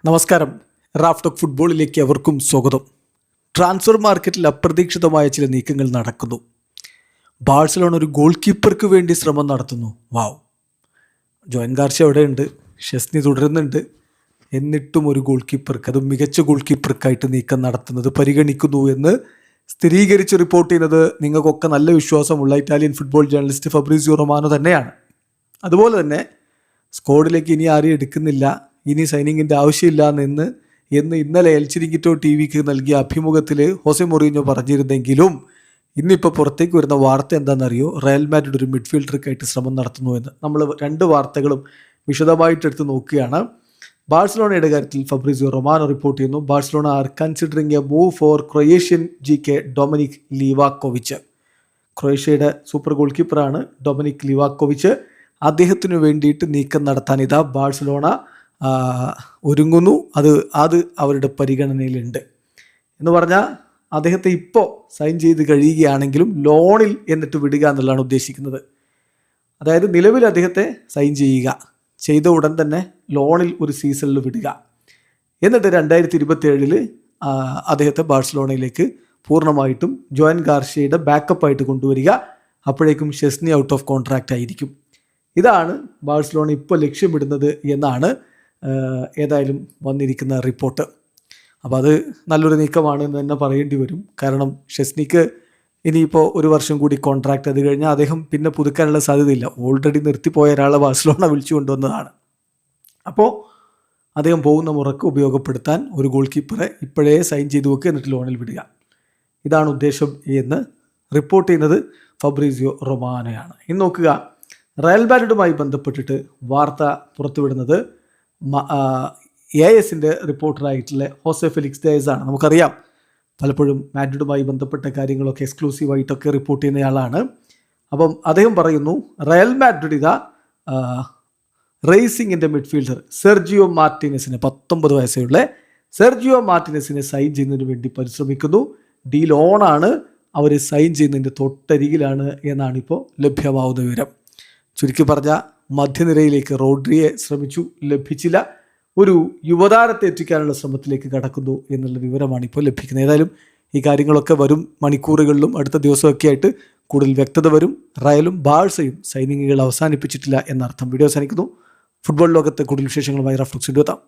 നമസ്കാരം. Raf talk ഫുട്ബോളിലേക്ക് അവർക്കും സ്വാഗതം. ട്രാൻസ്ഫർ മാർക്കറ്റിൽ അപ്രതീക്ഷിതമായ ചില നീക്കങ്ങൾ നടക്കുന്നു. ബാഴ്സലോണ ഒരു ഗോൾ കീപ്പർക്ക് വേണ്ടി ശ്രമം നടത്തുന്നു. വാവ്! ജോയൻ ഗാർഷ്യ അവിടെയുണ്ട്, ഷെസ്നി തുടരുന്നുണ്ട്. എന്നിട്ടും ഒരു ഗോൾ കീപ്പർക്ക്, അതും മികച്ച ഗോൾ കീപ്പർക്കായിട്ട് നീക്കം നടത്തുന്നത് പരിഗണിക്കുന്നു എന്ന് സ്ഥിരീകരിച്ച് റിപ്പോർട്ട് ചെയ്യുന്നത് നിങ്ങൾക്കൊക്കെ നല്ല വിശ്വാസമുള്ള Italian football journalist Fabricio Romano തന്നെയാണ്. അതുപോലെ തന്നെ സ്ക്വാഡിലേക്ക് ഇനി ആരെയും എടുക്കുന്നില്ല, ഇനി സൈനിങ്ങിൻ്റെ ആവശ്യമില്ല എന്ന് ഇന്നലെ എൽ ചിരിങ്കിറ്റോ TV-ക്ക് നൽകിയ അഭിമുഖത്തിൽ ഹോസെ മൊറീഞ്ഞോ പറഞ്ഞിരുന്നെങ്കിലും ഇന്നിപ്പോൾ പുറത്തേക്ക് വരുന്ന വാർത്ത എന്താണെന്നറിയോ? റയൽ മാഡ്രിഡ് ഒരു മിഡ്ഫീൽഡർക്കായിട്ട് ശ്രമം നടത്തുന്നു എന്ന്. നമ്മൾ രണ്ട് വാർത്തകളും വിശദമായിട്ട് എടുത്ത് നോക്കുകയാണ്. ബാഴ്സലോണയുടെ കാര്യത്തിൽ ഫബ്രീസിയോ റൊമാനോ റിപ്പോർട്ട് ചെയ്യുന്നു, Barcelona are considering a move for Croatian GK Dominik Livakovic. ക്രൊയേഷ്യയുടെ സൂപ്പർ ഗോൾ കീപ്പറാണ് ഡൊമിനിക് ലിവാക്കോവിച്ച്. അദ്ദേഹത്തിനു വേണ്ടിയിട്ട് നീക്കം നടത്താൻ ഇതാ ബാഴ്സലോണ ഒരുങ്ങുന്നു. അത് അവരുടെ പരിഗണനയിലുണ്ട് എന്ന് പറഞ്ഞാൽ അദ്ദേഹത്തെ ഇപ്പോൾ സൈൻ ചെയ്ത് കഴിയുകയാണെങ്കിലും ലോണിൽ എന്നിട്ട് വിടുക എന്നുള്ളതാണ് ഉദ്ദേശിക്കുന്നത്. അതായത് നിലവിൽ അദ്ദേഹത്തെ സൈൻ ചെയ്ത ഉടൻ തന്നെ ലോണിൽ ഒരു സീസണിൽ വിടുക, എന്നിട്ട് 2027 അദ്ദേഹത്തെ ബാഴ്സലോണയിലേക്ക് പൂർണ്ണമായിട്ടും ജോയൻ ഗാർഷ്യയുടെ ബാക്കപ്പായിട്ട് കൊണ്ടുവരിക. അപ്പോഴേക്കും ഷെസ്നി ഔട്ട് ഓഫ് കോൺട്രാക്റ്റ് ആയിരിക്കും. ഇതാണ് ബാഴ്സലോണ ഇപ്പോൾ ലക്ഷ്യമിടുന്നത് എന്നാണ് ഏതായാലും വന്നിരിക്കുന്ന റിപ്പോർട്ട്. അപ്പോൾ അത് നല്ലൊരു നീക്കമാണ് എന്ന് തന്നെ പറയേണ്ടി വരും. കാരണം ഷെസ്നിക്ക് ഇനിയിപ്പോൾ ഒരു വർഷം കൂടി കോൺട്രാക്റ്റ്, അത് കഴിഞ്ഞാൽ അദ്ദേഹം പിന്നെ പുതുക്കാനുള്ള സാധ്യതയില്ല. ഓൾറെഡി നിർത്തിപ്പോയ ഒരാളെ ബാഴ്സലോണ വിളിച്ചു കൊണ്ടുവന്നതാണ്. അപ്പോൾ അദ്ദേഹം പോകുന്ന മുറക്ക് ഉപയോഗപ്പെടുത്താൻ ഒരു ഗോൾ കീപ്പറെ ഇപ്പോഴേ സൈൻ ചെയ്ത് വെക്കുക, എന്നിട്ട് ലോണിൽ വിടുക. ഇതാണ് ഉദ്ദേശം എന്ന് റിപ്പോർട്ട് ചെയ്യുന്നത് ഫബ്രീസിയോ റൊമാനോയാണ്. ഇനി നോക്കുക, റയൽ മാഡ്രിഡുമായി ബന്ധപ്പെട്ടിട്ട് വാർത്ത പുറത്തുവിടുന്നത് AS-ന്റെ റിപ്പോർട്ടറായിട്ടുള്ള ഹോസെ ഫെലിക്സ് ഡയസ് ആണ്. നമുക്കറിയാം, പലപ്പോഴും മാഡ്രിഡുമായി ബന്ധപ്പെട്ട കാര്യങ്ങളൊക്കെ എക്സ്ക്ലൂസീവായിട്ടൊക്കെ റിപ്പോർട്ട് ചെയ്യുന്നയാളാണ്. അപ്പം അദ്ദേഹം പറയുന്നു, റയൽ മാഡ്രിഡ് ഇതാ റേസിംഗിൻ്റെ മിഡ്ഫീൽഡർ സെർജിയോ മാർട്ടിനസിനെ, 19 വയസ്സുള്ള സെർജിയോ മാർട്ടിനസിനെ സൈൻ ചെയ്യുന്നതിന് വേണ്ടി പരിശ്രമിക്കുന്നു. ഡീൽ ഓണാണ്, അവർ സൈൻ ചെയ്യുന്നതിൻ്റെ തൊട്ടരികിലാണ് എന്നാണ് ഇപ്പോൾ ലഭ്യമാവുന്ന വിവരം. ചുരുക്കി പറഞ്ഞാൽ മധ്യനിരയിലേക്ക് റോഡ്രിയെ ശ്രമിച്ചു, ലഭിച്ചില്ല. ഒരു യുവതാരത്തെ എത്തിക്കാനുള്ള ശ്രമത്തിലേക്ക് കടക്കുന്നു എന്നുള്ള വിവരമാണ് ഇപ്പോൾ ലഭിക്കുന്നത്. ഏതായാലും ഈ കാര്യങ്ങളൊക്കെ വരും മണിക്കൂറുകളിലും അടുത്ത ദിവസമൊക്കെ ആയിട്ട് കൂടുതൽ വ്യക്തത വരും. റയലും ബാഴ്സയും സൈനിങ്ങുകൾ അവസാനിപ്പിച്ചിട്ടില്ല എന്നർത്ഥം. വീഡിയോ അവസാനിക്കുന്നു. ഫുട്ബോൾ ലോകത്തെ കൂടുതൽ വിശേഷങ്ങളുമായി റാഫ് ടോക്സ് എത്താം.